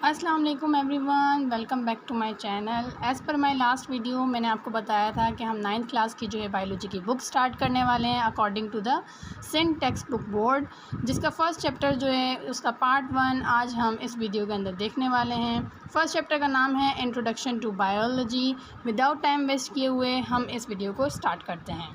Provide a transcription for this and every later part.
अस्सलाम वालेकुम everyone, welcome back to my channel. As per my last video मैंने आपको बताया था कि हम 9th क्लास की जो है बायोलॉजी की बुक स्टार्ट करने वाले हैं according to the sent text book board, जिसका फ़र्स्ट चैप्टर जो है उसका पार्ट 1 आज हम इस वीडियो के अंदर देखने वाले हैं। फ़र्स्ट चैप्टर का नाम है introduction to biology. Without time waste किए हुए हम इस वीडियो को स्टार्ट करते हैं।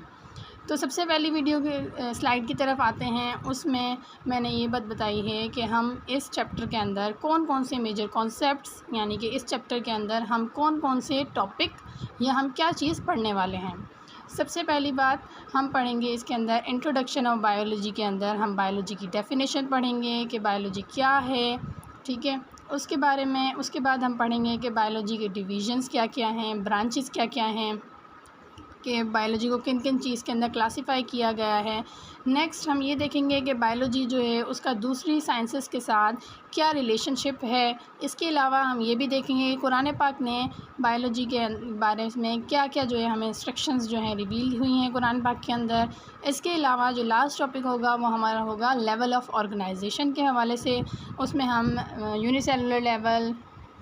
तो सबसे पहली वीडियो के स्लाइड की तरफ आते हैं। उसमें मैंने ये बात बताई है कि हम इस चैप्टर के अंदर कौन कौन से मेजर कॉन्सेप्ट्स, यानी कि इस चैप्टर के अंदर हम कौन कौन से टॉपिक या हम क्या चीज़ पढ़ने वाले हैं। सबसे पहली बात हम पढ़ेंगे इसके अंदर इंट्रोडक्शन ऑफ बायोलॉजी के अंदर हम बायोलॉजी की डेफिनेशन पढ़ेंगे कि बायोलॉजी क्या है, ठीक है। उसके बारे में उसके बाद हम पढ़ेंगे कि बायोलॉजी के डिविजन्स क्या क्या हैं, ब्रांचेस क्या क्या हैं, कि बायोलॉजी को किन किन चीज़ के अंदर क्लासिफाई किया गया है। नेक्स्ट हम ये देखेंगे कि बायोलॉजी जो है उसका दूसरी साइंसेस के साथ क्या रिलेशनशिप है। इसके अलावा हम ये भी देखेंगे कि कुरान पाक ने बायोलॉजी के बारे में क्या क्या जो है हमें इंस्ट्रक्शंस जो हैं रिवील हुई हैं कुरान पाक के अंदर। इसके अलावा जो लास्ट टॉपिक होगा वो हमारा होगा लेवल ऑफ ऑर्गेनाइजेशन के हवाले से। उसमें हम यूनिसेलुलर लेवल,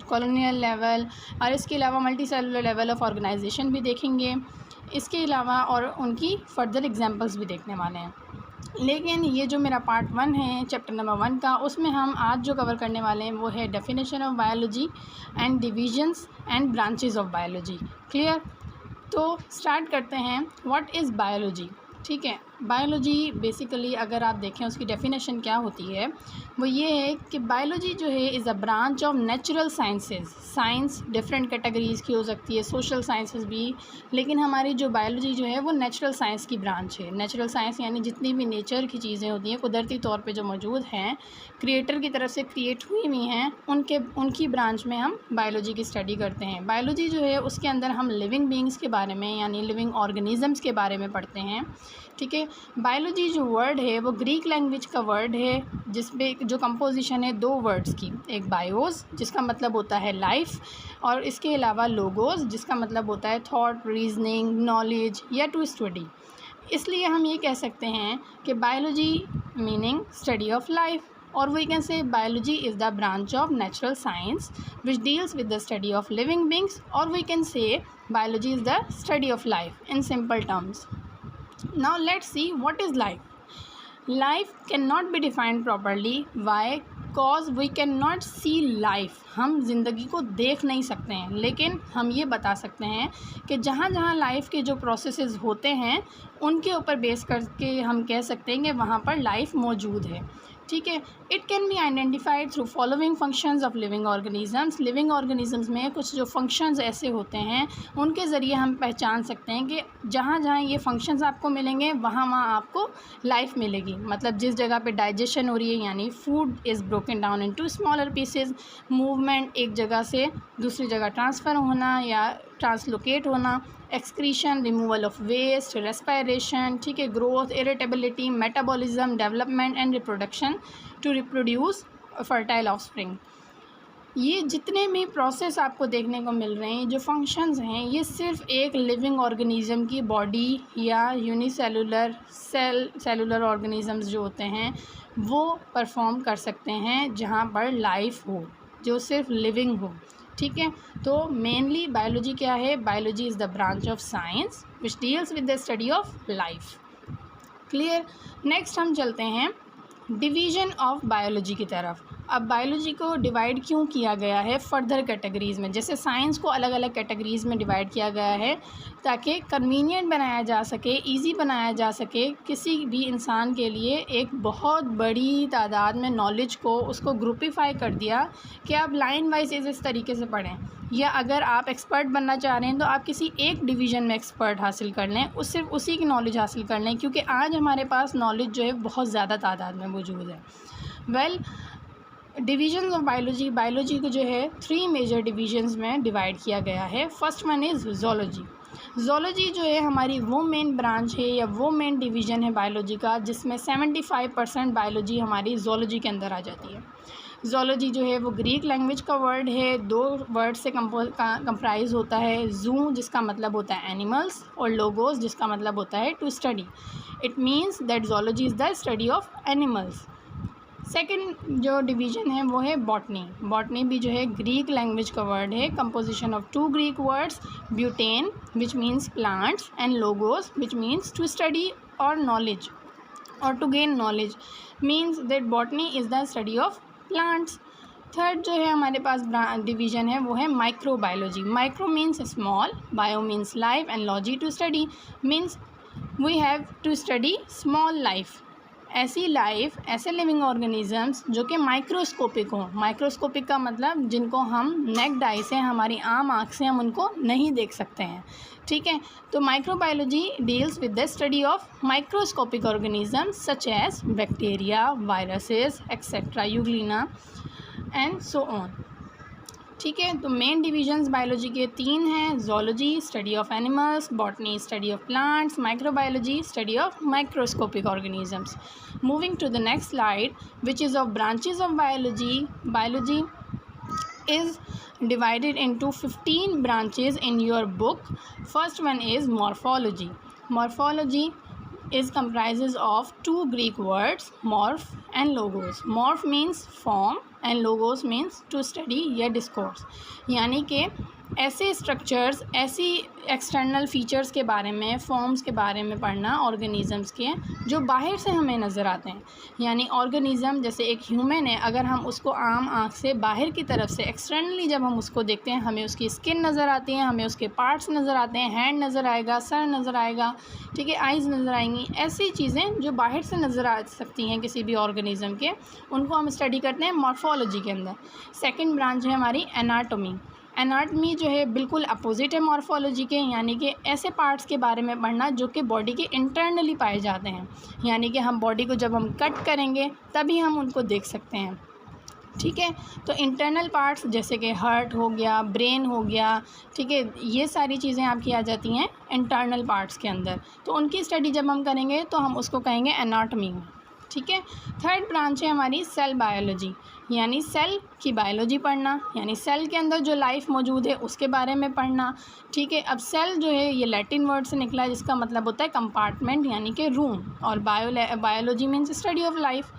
कॉलोनियल लेवल और इसके अलावा multicellular level of organization भी देखेंगे। इसके अलावा और उनकी फ़र्दर एग्जांपल्स भी देखने वाले हैं। लेकिन ये जो मेरा पार्ट 1 है चैप्टर नंबर 1 का, उसमें हम आज जो कवर करने वाले हैं वो है definition of biology and divisions and branches of biology. Clear? तो स्टार्ट करते हैं। What is biology? ठीक है, बायोलॉजी बेसिकली अगर आप देखें उसकी डेफिनेशन क्या होती है वो ये है कि बायोलॉजी जो है is a branch of natural sciences. Science different categories की हो सकती है, सोशल साइंसेज भी, लेकिन हमारी जो बायोलॉजी जो है वो नेचुरल साइंस की ब्रांच है। नेचुरल साइंस यानी जितनी भी नेचर की चीज़ें होती हैं, कुदरती तौर पे जो मौजूद हैं, क्रिएटर की तरफ से क्रिएट हुई हुई हैं, उनकी ब्रांच में हम बायोलॉजी की स्टडी करते हैं। बायोलॉजी जो है उसके अंदर हम लिविंग बींग्स के बारे में यानी लिविंग ऑर्गेनिज़म्स के बारे में पढ़ते हैं, ठीक है। बायोलॉजी जो वर्ड है वो ग्रीक लैंग्वेज का वर्ड है, जिसमें जो कंपोजिशन है 2 वर्ड्स की, एक बायोस जिसका मतलब होता है लाइफ और इसके अलावा लोगोस जिसका मतलब होता है थॉट, रीजनिंग, नॉलेज या टू स्टडी। इसलिए हम ये कह सकते हैं कि biology meaning study of life, और we can say biology is the branch of natural science which deals with the study of living beings, और we can say biology is the study of life in simple terms. Now let's see what is life. Life cannot be defined properly. Why? Cause we cannot see life. हम ज़िंदगी को देख नहीं सकते हैं, लेकिन हम ये बता सकते हैं कि जहाँ जहाँ लाइफ के जो प्रोसेसेस होते हैं उनके ऊपर बेस करके हम कह सकते हैं कि वहाँ पर लाइफ मौजूद है, ठीक है। It can be identified through following functions of living organisms. Living organisms में कुछ जो फंक्शंस ऐसे होते हैं उनके ज़रिए हम पहचान सकते हैं कि जहाँ जहाँ ये फंक्शंस आपको मिलेंगे वहाँ वहाँ आपको लाइफ मिलेगी। मतलब जिस जगह पे डाइजेशन हो रही है यानी food is broken down into smaller pieces, movement एक जगह से दूसरी जगह ट्रांसफ़र होना या ट्रांसलोकेट होना, excretion, removal of waste, respiration, ठीक है, growth, irritability, metabolism, development and reproduction to reproduce fertile offspring. ये जितने भी प्रोसेस आपको देखने को मिल रहे हैं, जो फंक्शंस हैं, ये सिर्फ एक लिविंग ऑर्गेनिज़म की बॉडी या यूनिसेलुलर सेलुलर ऑर्गेनिज़म्स जो होते हैं वो परफॉर्म कर सकते हैं जहाँ पर लाइफ हो, जो सिर्फ लिविंग हो, ठीक है। तो मेनली बायोलॉजी क्या है? Biology is the branch of science which deals with the study of life. Clear? Next हम चलते हैं डिवीज़न ऑफ बायोलॉजी की तरफ। अब बायोलॉजी को डिवाइड क्यों किया गया है फर्दर कैटेगरीज़ में? जैसे साइंस को अलग अलग कैटेगरीज़ में डिवाइड किया गया है ताकि कन्वीनियंट बनाया जा सके, इजी बनाया जा सके किसी भी इंसान के लिए। एक बहुत बड़ी तादाद में नॉलेज को उसको ग्रुपिफाई कर दिया कि आप लाइन वाइज इस तरीके से पढ़ें, या अगर आप एक्सपर्ट बनना चाह रहे हैं तो आप किसी एक डिवीज़न में एक्सपर्ट हासिल कर लें, सिर्फ उसी की नॉलेज हासिल कर लें, क्योंकि आज हमारे पास नॉलेज जो है बहुत ज़्यादा तादाद में मौजूद है। डिवीजन्स ऑफ बायोलॉजी, बायोलॉजी को जो है 3 मेजर डिवीजन्स में डिवाइड किया गया है। First one is zoology. Zoology जो है हमारी वो मेन ब्रांच है या वो मेन डिवीज़न है बायोलॉजी का जिसमें 75% बायोलॉजी हमारी ज़ूलॉजी के अंदर आ जाती है। ज़ूलॉजी जो है वो ग्रीक लैंग्वेज का वर्ड है, 2 वर्ड से कंप्राइज होता है। जू जिसका मतलब होता है एनिमल्स और लोगोस जिसका मतलब होता है to study. It means that zoology is the study of animals. Second जो डिवीज़न है वो है बॉटनी। बॉटनी भी जो है ग्रीक लैंग्वेज का वर्ड है, composition of 2 Greek words, botane which means plants and logos which means to study और नॉलेज और to gain knowledge, means that botany is the study of plants. Third जो है हमारे पास डिवीज़न है वो है microbiology. Micro means small, bio means life and logy to study, means we have to study small life, ऐसी life, ऐसे living organisms जो कि माइक्रोस्कोपिक हों। माइक्रोस्कोपिक का मतलब जिनको हम नेक्ड आई से, हमारी आम आँख से हम उनको नहीं देख सकते हैं, ठीक है। तो microbiology deals with the study of microscopic organisms such as bacteria, viruses etcetera, euglena and so on, ठीक है। तो मेन डिविजन्स बायोलॉजी के 3 हैं, zoology study of animals, botany study of plants, microbiology study of microscopic organisms. Moving to the next slide which is of branches of biology. Biology is divided into 15 branches in your book. First one is morphology. Morphology is comprises of 2 Greek words, morph and logos. Morph means form and logos means to study या discourse, यानी कि ऐसे structures, ऐसी external features के बारे में, forms के बारे में पढ़ना ऑर्गेनिज़म्स के जो बाहर से हमें नज़र आते हैं। यानी ऑर्गेनिज़म जैसे एक ह्यूमन है, अगर हम उसको आम आँख से बाहर की तरफ से एक्सटर्नली जब हम उसको देखते हैं, हमें उसकी स्किन नज़र आती है, हमें उसके पार्ट्स नज़र आते हैं, हैंड नज़र आएगा, सर नज़र आएगा, ठीक है, आइज़ नज़र आएंगी। ऐसी चीज़ें जो बाहर से नज़र आ सकती हैं किसी भी ऑर्गेनिज़म के, उनको हम स्टडी करते हैं मॉर्फोलॉजी के अंदर। सेकेंड ब्रांच है हमारी एनाटॉमी। एनाटॉमी जो है बिल्कुल अपोजिट है मॉर्फोलॉजी के, यानी कि ऐसे पार्ट्स के बारे में पढ़ना जो कि बॉडी के इंटरनली पाए जाते हैं, यानी कि हम बॉडी को जब हम कट करेंगे तभी हम उनको देख सकते हैं, ठीक है। तो इंटरनल पार्ट्स जैसे कि हार्ट हो गया, ब्रेन हो गया, ठीक है, ये सारी चीज़ें आपकी आ जाती हैं इंटरनल पार्ट्स के अंदर। तो उनकी स्टडी जब हम करेंगे तो हम उसको कहेंगे एनाटॉमी, ठीक है। थर्ड ब्रांच है हमारी सेल बायोलॉजी, यानी सेल की बायोलॉजी पढ़ना, यानी सेल के अंदर जो लाइफ मौजूद है उसके बारे में पढ़ना, ठीक है। अब सेल जो है ये लैटिन वर्ड से निकला है जिसका मतलब होता है कंपार्टमेंट यानी कि रूम, और biology means study of life,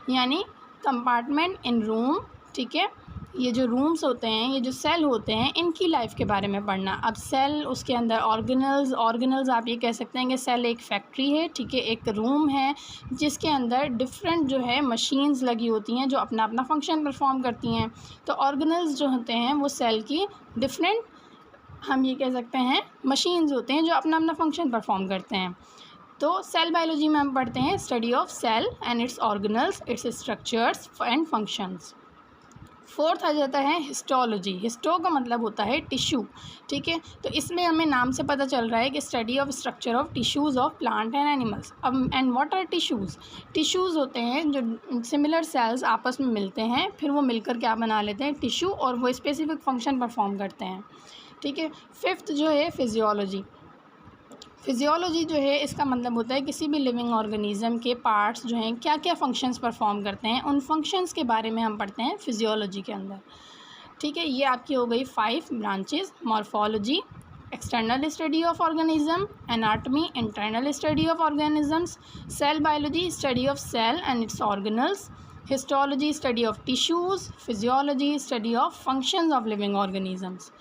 यानी कंपार्टमेंट इन रूम, ठीक है। ये जो रूम्स होते हैं, ये जो सेल होते हैं, इनकी लाइफ के बारे में पढ़ना। अब सेल, उसके अंदर ऑर्गेनल्स आप ये कह सकते हैं कि सेल एक फैक्ट्री है, ठीक है, एक रूम है जिसके अंदर डिफरेंट जो है मशीन्स लगी होती हैं जो अपना अपना फंक्शन परफॉर्म करती हैं। तो ऑर्गेनल्स जो होते हैं वो सेल की डिफरेंट, हम ये कह सकते हैं, मशीन्स होते हैं जो अपना अपना फंक्शन परफॉर्म करते हैं। तो सेल बायोलॉजी में हम पढ़ते हैं study of cell and its organelles, its structures and functions. Fourth आ जाता है हिस्टोलॉजी। हिस्टो का मतलब होता है टिश्यू, ठीक है। तो इसमें हमें नाम से पता चल रहा है कि study of structure of tissues of plant and animals. अब and what are tissues? Tissues होते हैं जो सिमिलर सेल्स आपस में मिलते हैं, फिर वो मिलकर क्या बना लेते हैं, टिश्यू, और वो स्पेसिफिक फंक्शन परफॉर्म करते हैं, ठीक है। फिफ्थ जो है फिजियोलॉजी। फिजियोलॉजी जो है इसका मतलब होता है किसी भी लिविंग ऑर्गेनिज़म के पार्ट्स जो हैं क्या क्या फंक्शंस परफॉर्म करते हैं, उन फंक्शंस के बारे में हम पढ़ते हैं फिजियोलॉजी के अंदर, ठीक है। ये आपकी हो गई 5 branches, morphology external study of organism, anatomy internal study of organisms, cell biology study of cell and its organelles, histology study of tissues, physiology study of functions of living organisms.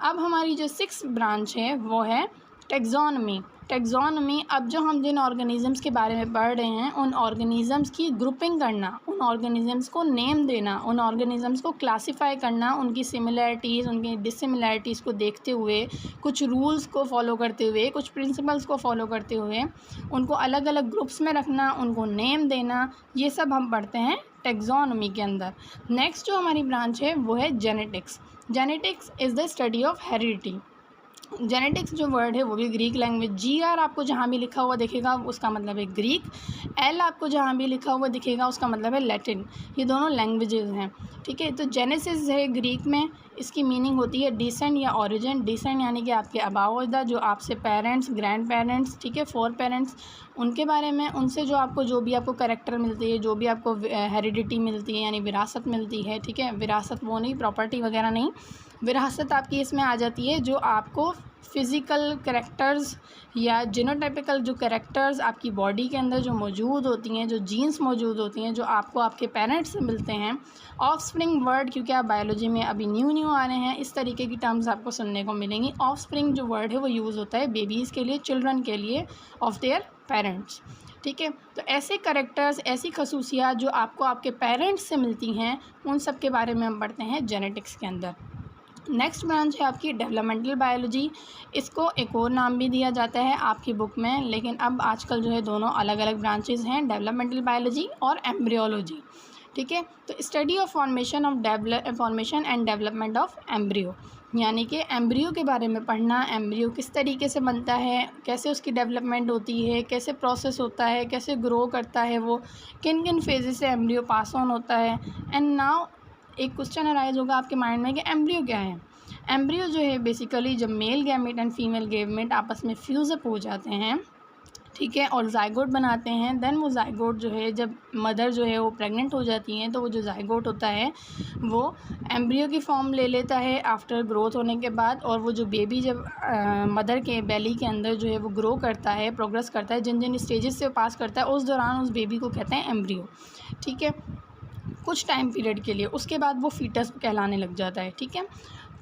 अब हमारी जो 6th ब्रांच है वो है taxonomy. Taxonomy, अब जो हम जिन organisms के बारे में पढ़ रहे हैं उन ऑर्गेनिजम्स की ग्रुपिंग करना, उन ऑर्गेनिजम्स को नेम देना, उन ऑर्गेनिजम्स को क्लासीफाई करना, उनकी सिमिलैरिटीज़, उनकी डिससिमिलैरिटीज़ को देखते हुए, कुछ रूल्स को फॉलो करते हुए, कुछ प्रिंसिपल्स को फॉलो करते हुए उनको अलग अलग ग्रुप्स में रखना, उनको नेम देना, ये सब हम पढ़ते हैं टेक्सोनमी के अंदर। नेक्स्ट जो हमारी ब्रांच है वो है genetics. Genetics is the study of heredity. Genetics जो वर्ड है वो भी ग्रीक लैंग्वेज, GR आपको जहाँ भी लिखा हुआ दिखेगा उसका मतलब है ग्रीक, L आपको जहाँ भी लिखा हुआ दिखेगा उसका मतलब है लैटिन, ये दोनों लैंग्वेजेस हैं, ठीक है। तो जेनेसिस है ग्रीक में, इसकी मीनिंग होती है डिसेंट या ओरिजिन। डिसेंट यानी कि आपके आबाओ अजदाद, जो आपसे पेरेंट्स, ग्रैंड पेरेंट्स, ठीक है, फोर पेरेंट्स, उनके बारे में, उनसे जो आपको जो भी आपको कैरेक्टर मिलती है, जो भी आपको हेरिडिटी मिलती है यानी विरासत मिलती है, ठीक है। विरासत वो नहीं, प्रॉपर्टी वगैरह नहीं, विरासत आपकी इसमें आ जाती है जो आपको फिज़िकल कैरेक्टर्स या जीनोटाइपिकल जो कैरेक्टर्स आपकी बॉडी के अंदर जो मौजूद होती हैं, जो जीन्स मौजूद होती हैं, जो आपको आपके पेरेंट्स से मिलते हैं। ऑफस्प्रिंग वर्ड, क्योंकि आप बायोलॉजी में अभी न्यू आ रहे हैं, इस तरीके की टर्म्स आपको सुनने को मिलेंगी। ऑफस्प्रिंग जो वर्ड है वो यूज़ होता है बेबीज़ के लिए, चिल्ड्रन के लिए, ऑफ देयर पेरेंट्स। ठीक है, तो ऐसे कैरेक्टर्स, ऐसी खसूसियात जो आपको आपके पेरेंट्स से मिलती हैं, उन सब के बारे में हम पढ़ते हैं जेनेटिक्स के अंदर। नेक्स्ट ब्रांच है आपकी डेवलपमेंटल बायोलॉजी। इसको एक और नाम भी दिया जाता है आपकी बुक में, लेकिन अब आजकल जो है दोनों अलग अलग ब्रांचेस हैं, डेवलपमेंटल बायोलॉजी और एम्ब्रियोलॉजी। ठीक है, तो study of formation and development of embryo, यानी कि एम्ब्रियो के बारे में पढ़ना। एम्ब्रियो किस तरीके से बनता है, कैसे उसकी डेवलपमेंट होती है, कैसे प्रोसेस होता है, कैसे ग्रो करता है, वो किन किन फेजेस से एम्ब्रियो पास ऑन होता है। एंड नाउ एक क्वेश्चन अराइज होगा आपके माइंड में कि एम्ब्रियो क्या है। एम्ब्रियो जो है बेसिकली जब male gamete and female gamete आपस में फ्यूज़ अप हो जाते हैं, ठीक है, और जाइगोट बनाते हैं, देन वो जाइगोट जो है जब मदर जो है वो प्रेग्नेंट हो जाती हैं, तो वो जो जाइगोट होता है वो एम्ब्रियो की फॉर्म ले लेता है आफ्टर ग्रोथ होने के बाद। और वो जो बेबी जब मदर के बेली के अंदर जो है वो ग्रो करता है, प्रोग्रेस करता है, जिन जिन स्टेजेस से पास करता है, उस दौरान उस बेबी को कहते हैं एम्ब्रियो। ठीक है, कुछ टाइम पीरियड के लिए, उसके बाद वो फीटस कहलाने लग जाता है। ठीक है,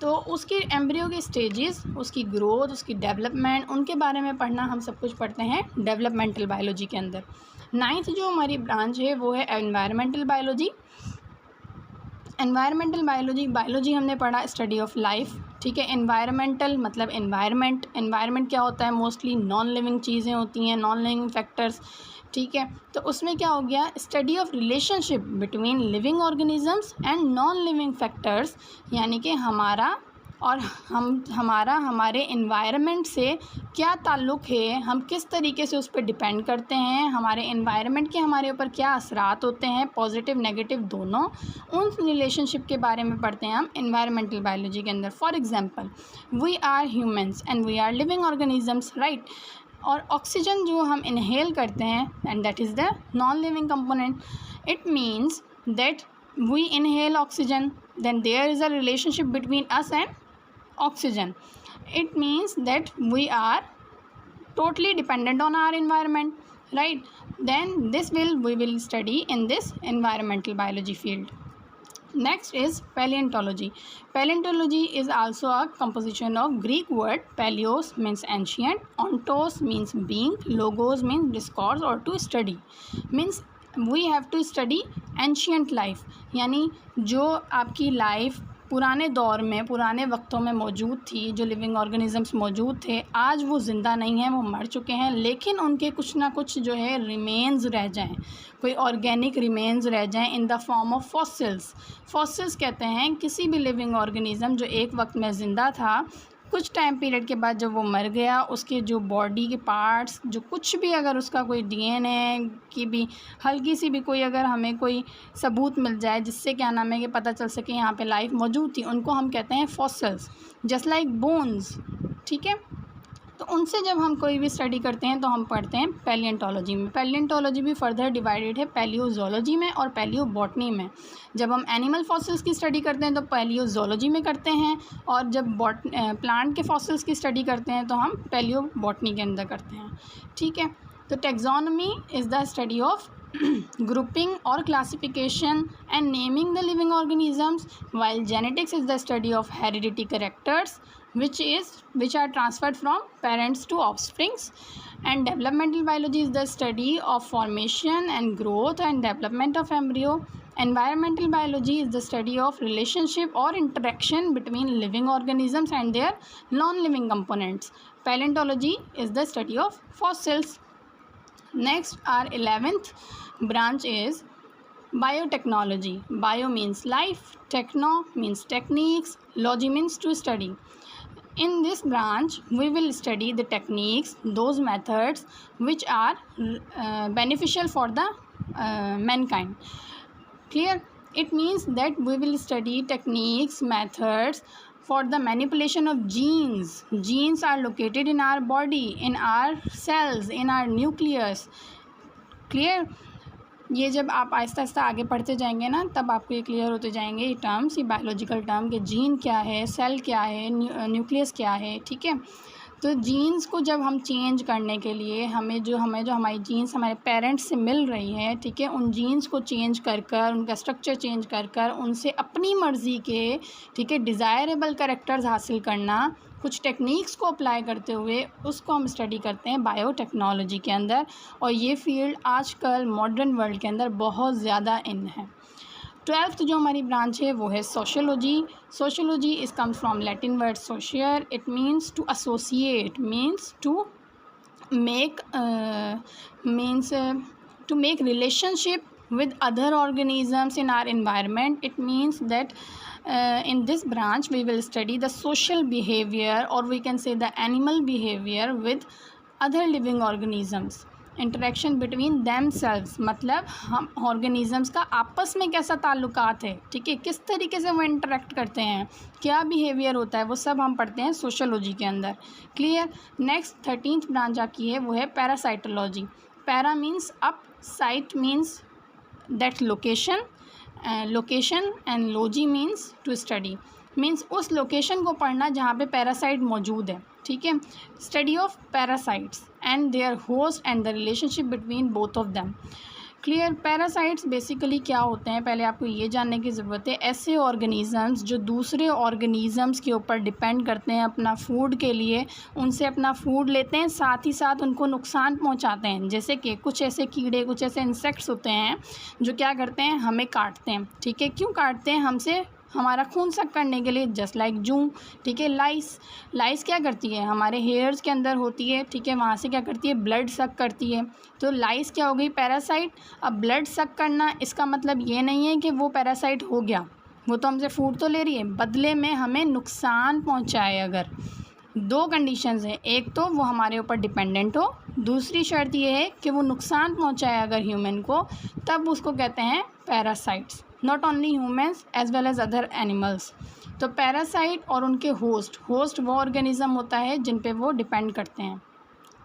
तो उसकी एम्ब्रियो के स्टेजेस, उसकी ग्रोथ, उसकी डेवलपमेंट, उनके बारे में पढ़ना हम सब कुछ पढ़ते हैं डेवलपमेंटल बायोलॉजी के अंदर। 9th जो हमारी ब्रांच है वो है एनवायरमेंटल बायोलॉजी। एनवायरमेंटल बायोलॉजी हमने पढ़ा स्टडी ऑफ लाइफ। ठीक है, एनवायरमेंटल मतलब एनवायरमेंट क्या होता है, मोस्टली नॉन लिविंग चीज़ें होती हैं, नॉन लिविंग फैक्टर्स। ठीक है, तो उसमें क्या हो गया, study of relationship between living organisms and non living factors, यानी कि हमारे एनवायरनमेंट से क्या ताल्लुक़ है, हम किस तरीके से उस पर डिपेंड करते हैं, हमारे एनवायरनमेंट के हमारे ऊपर क्या असरात होते हैं, पॉजिटिव नेगेटिव दोनों, उन रिलेशनशिप के बारे में पढ़ते हैं हम एनवायरमेंटल बायोलॉजी के अंदर। For example, we are humans and we are living organisms, right. और ऑक्सीजन जो हम इनहेल करते हैं, and that is the non living component. It means that we inhale oxygen, then there is a relationship between us and oxygen. It means that we are totally dependent on our environment, right? Then we will study in this environmental biology field. Next is paleontology. Paleontology is also a composition of Greek word paleos means ancient, ontos means being, logos means discourse or to study, means we have to study ancient life, यानी जो आपकी life पुराने दौर में, पुराने वक्तों में मौजूद थी, जो लिविंग ऑर्गेनिजम्स मौजूद थे, आज वो ज़िंदा नहीं हैं, वो मर चुके हैं, लेकिन उनके कुछ ना कुछ जो है रिमेन्स रह जाएं, कोई ऑर्गेनिक रिमेन्स रह जाएं in the form of fossils. Fossils कहते हैं किसी भी लिविंग ऑर्गेनिज़म जो एक वक्त में ज़िंदा था, कुछ टाइम पीरियड के बाद जब वो मर गया, उसके जो बॉडी के पार्ट्स, जो कुछ भी अगर उसका कोई डीएनए की भी हल्की सी भी कोई अगर हमें कोई सबूत मिल जाए जिससे क्या नाम है कि पता चल सके यहाँ पे लाइफ मौजूद थी, उनको हम कहते हैं फॉसिल्स, जस्ट लाइक बोन्स। ठीक है, तो उनसे जब हम कोई भी स्टडी करते हैं तो हम पढ़ते हैं पैलियोंटोलॉजी में। पैलियोंटोलॉजी भी फर्दर डिवाइडेड है पैलियोजोलॉजी में और पैलियोबॉटनी में। जब हम एनिमल फॉसिल्स की स्टडी करते हैं तो पैलियोजोलॉजी में करते हैं, और जब प्लांट के फॉसिल्स की स्टडी करते हैं तो हम पैलियोबॉटनी के अंदर करते हैं। ठीक है, तो taxonomy is the study of grouping or classification and naming the living organisms, while genetics is the study of heredity characters which are transferred from parents to offsprings, and developmental biology is the study of formation and growth and development of embryo. Environmental biology is the study of relationship or interaction between living organisms and their non-living components. Paleontology is the study of fossils. Next, our 11th branch is biotechnology. Bio means life, techno means techniques, logy means to study. In this branch, we will study the techniques, those methods which are beneficial for the mankind. Clear? It means that we will study techniques, methods for the manipulation of genes. Genes are located in our body, in our cells, in our nucleus. Clear? ये जब आप आहिस्ता आहिस्ता आगे पढ़ते जाएंगे ना, तब आपको ये क्लियर होते जाएंगे ये टर्म्स, ये बायोलॉजिकल टर्म के जीन क्या है, सेल क्या है, न्यूक्लियस क्या है। ठीक है, तो जीन्स को जब हम चेंज करने के लिए हमें जो हमारी जीन्स हमारे पेरेंट्स से मिल रही है, ठीक है, उन जीन्स को चेंज कर कर, उनका स्ट्रक्चर चेंज कर कर, उनसे अपनी मर्ज़ी के, ठीक है, डिज़ायरेबल कैरेक्टर्स हासिल करना, कुछ टेक्निक्स को अप्लाई करते हुए, उसको हम स्टडी करते हैं बायोटेक्नोलॉजी के अंदर। और ये फील्ड आजकल मॉडर्न वर्ल्ड के अंदर बहुत ज़्यादा इन है। 12th जो हमारी ब्रांच है वो है sociology. Sociology is comes from Latin word सोशियर, it means to associate, means to make relationship with other organisms in our environment. It means that in this branch we will study the social behavior, or we can say the animal behavior with other living organisms, interaction between themselves, मतलब हम organisms का आपस में कैसा ताल्लुकात है, ठीक है, किस तरीके से वो इंटरेक्ट करते हैं, क्या बिहेवियर होता है, वो सब हम पढ़ते हैं सोशियोलॉजी के अंदर। क्लियर। नेक्स्ट 13th ब्रांच आपकी है वो है parasitology. Para means up, site means that location, and logy means to study, means उस लोकेशन को पढ़ना जहाँ पे पैरासाइट मौजूद है। ठीक है, study of parasites and their host and the relationship between both of them. Clear. Parasites basically क्या होते हैं, पहले आपको ये जानने की ज़रूरत है। ऐसे ऑर्गेनिज़म्स जो दूसरे ऑर्गेनिज़म्स के ऊपर डिपेंड करते हैं अपना फूड के लिए, उनसे अपना फूड लेते हैं, साथ ही साथ उनको नुकसान पहुंचाते हैं। जैसे कि कुछ ऐसे कीड़े, कुछ ऐसे इंसेक्ट्स होते हैं जो क्या करते हैं, हमें काटते हैं। ठीक है, क्यों काटते हैं, हमसे हमारा खून सक करने के लिए, जस्ट लाइक जू। ठीक है, लाइस क्या करती है, हमारे हेयर्स के अंदर होती है। ठीक है, वहाँ से क्या करती है, ब्लड सक करती है। तो लाइस क्या हो गई, पैरासाइट। अब ब्लड सक करना, इसका मतलब ये नहीं है कि वो पैरासाइट हो गया, वो तो हमसे फूड तो ले रही है, बदले में हमें नुकसान पहुँचाए। अगर दो कंडीशंस हैं, एक तो वो हमारे ऊपर डिपेंडेंट हो, दूसरी शर्त ये है कि वो नुकसान पहुँचाए अगर ह्यूमन को, तब उसको कहते हैं parasites. Not only humans as well as other animals. तो पैरासाइट और उनके होस्ट वो ऑर्गेनिज़म होता है जिन पे वो डिपेंड करते हैं,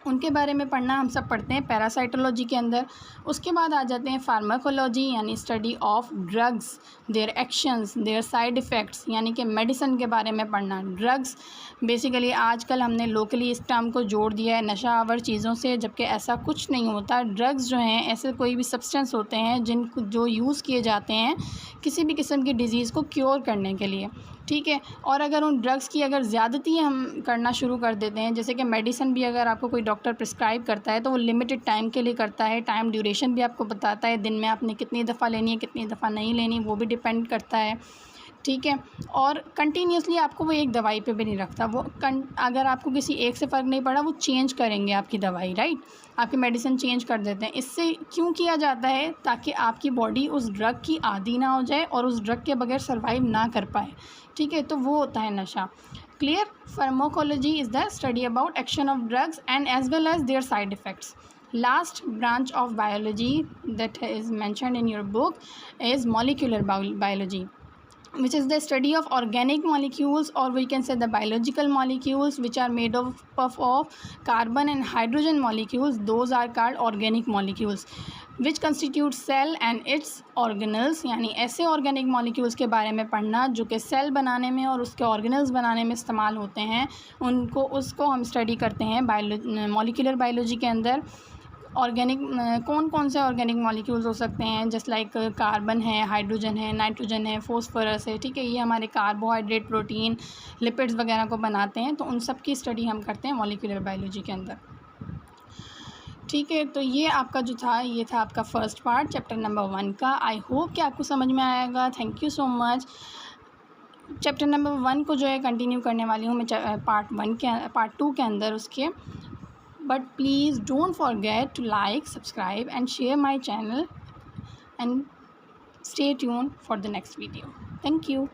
उनके बारे में पढ़ना हम सब पढ़ते हैं पैरासाइटोलॉजी के अंदर। उसके बाद आ जाते हैं फार्माकोलॉजी, यानी study of drugs, their actions, there side effects, यानी कि मेडिसिन के बारे में पढ़ना। ड्रग्स बेसिकली आजकल हमने लोकली इस टर्म को जोड़ दिया है नशा आवर चीज़ों से, जबकि ऐसा कुछ नहीं होता। ड्रग्स जो हैं ऐसे कोई भी सब्सटेंस होते हैं जो यूज़ किए जाते हैं किसी भी किस्म की डिज़ीज़ को क्योर करने के लिए। ठीक है, और अगर उन ड्रग्स की अगर ज़्यादती हम करना शुरू कर देते हैं, जैसे कि मेडिसिन भी अगर आपको कोई डॉक्टर प्रिस्क्राइब करता है तो वो लिमिटेड टाइम के लिए करता है, टाइम ड्यूरेशन भी आपको बताता है, दिन में आपने कितनी दफ़ा लेनी है, कितनी दफ़ा नहीं लेनी, वो भी डिपेंड करता है। ठीक है, और कंटिन्यूसली आपको वो एक दवाई पे भी नहीं रखता, वो अगर आपको किसी एक से फ़र्क नहीं पड़ा वो चेंज करेंगे आपकी दवाई, राइट, आपकी मेडिसिन चेंज कर देते हैं। इससे क्यों किया जाता है, ताकि आपकी बॉडी उस ड्रग की आदी ना हो जाए और उस ड्रग के बगैर सर्वाइव ना कर पाए। ठीक है, तो वो होता है नशा। Clear. Pharmacology is the study about action of drugs and as well as their side effects. Last branch of biology that is mentioned in your book is molecular biology, which is the study of organic molecules, or we can say the biological molecules, which are made of carbon and hydrogen molecules. Those are called organic molecules, which constitute cell and its organelles, यानी ऐसे organic molecules के बारे में पढ़ना जो कि cell बनाने में और उसके organelles बनाने में इस्तेमाल होते हैं, उसको हम स्टडी करते हैं मॉलिक्यूलर बायोलॉजी के अंदर। ऑर्गेनिक कौन कौन से ऑर्गेनिक मॉलिक्यूल्स हो सकते हैं, जस्ट लाइक कार्बन है, हाइड्रोजन है, नाइट्रोजन है, फॉस्फोरस है। ठीक है, ये हमारे कार्बोहाइड्रेट, प्रोटीन, लिपिड्स वगैरह को बनाते हैं, तो उन सब की स्टडी हम करते हैं मॉलिक्यूलर बायोलॉजी के अंदर। ठीक है, तो ये आपका जो था, ये था आपका फर्स्ट पार्ट चैप्टर नंबर 1 का। आई होप कि आपको समझ में आएगा। Thank you so much. Chapter number 1 को जो है कंटिन्यू करने वाली हूँ मैं पार्ट 2 के अंदर उसके। But please don't forget to like, subscribe and share my channel, and stay tuned for the next video. Thank you.